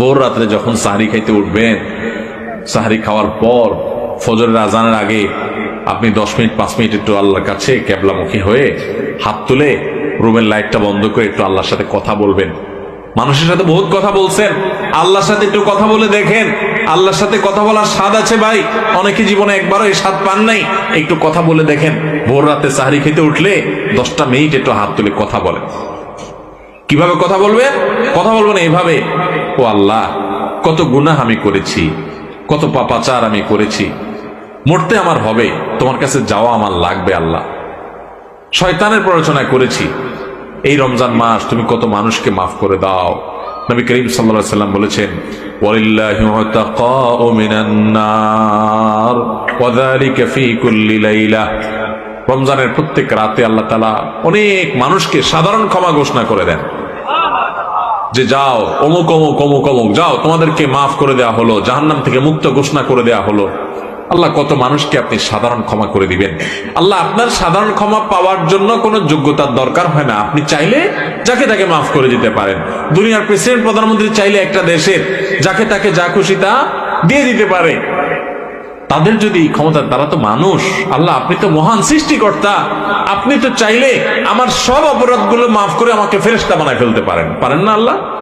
ভোর রাত্রে যখন সাহরি খাইতে উঠবেন, সাহরি খাওয়ার পর ফজরের আজানের আগে আপনি 10 মিনিট 5 মিনিট একটু আল্লাহর কাছে কেবলামুখী হয়ে হাত তুলে রুমের লাইটটা বন্ধ করে একটু আল্লাহর সাথে কথা বলবেন। মানুষের সাথে বহুত কথা বলছেন, আল্লাহর সাথে একটু কথা বলে দেখেন। আল্লাহর সাথে কথা বলার স্বাদ আছে ভাই, অনেকে জীবনে একবারও এই স্বাদ পান নাই। একটু কথা বলে দেখেন। ভোর রাতে সাহরি খেতে উঠলে 10টা মিনিট একটু হাত তুলে কথা বলেন। কিভাবে কথা বলবেন? কথা বলবেন এইভাবে, ও আল্লাহ, কত গুনাহ আমি করেছি, কত পাপাচার আমি করেছি, মরতে আমার হবে, তোমার কাছে যাওয়া আমার লাগবে আল্লাহ। শয়তানের প্ররোচনা করেছি, এই রমজান মাস তুমি কত মানুষকে মাফ করে দাও। নবী করিম সাল্লাল্লাহু আলাইহি ওয়াসাল্লাম বলেছেন, ওয়ালিল্লাহি উতাকাউ মিনান নার ওয়া যালিকা ফি কুল্লি লাইলা। রমজানের প্রত্যেক রাতে আল্লাহ তাআলা অনেক মানুষকে সাধারণ ক্ষমা ঘোষণা করে দেন, যে যাও অমুক অমুক অমুক অমুক, যাও তোমাদেরকে মাফ করে দেওয়া হলো, জাহান্নাম থেকে মুক্ত ঘোষণা করে দেওয়া হলো। আল্লাহ কত মানুষকে আপনি সাধারণ ক্ষমা করে দিবেন। আল্লাহ আপনার সাধারণ ক্ষমা পাওয়ার জন্য কোনো যোগ্যতার দরকার হয় না, আপনি চাইলে যাকে তাকে মাফ করে দিতে পারেন। দুনিয়ার প্রেসিডেন্ট প্রধানমন্ত্রী চাইলে একটা দেশের যাকে তাকে যা খুশি তা দিয়ে দিতে পারে। তাদের যদি ক্ষমতা, তারা তো মানুষ। আল্লাহ আপনি তো মহান সৃষ্টিকর্তা, আপনি তো চাইলে আমার সব অপরাধগুলো মাফ করে আমাকে ফেরেশতা বানায় ফেলতে পারেন, পারেন না আল্লাহ?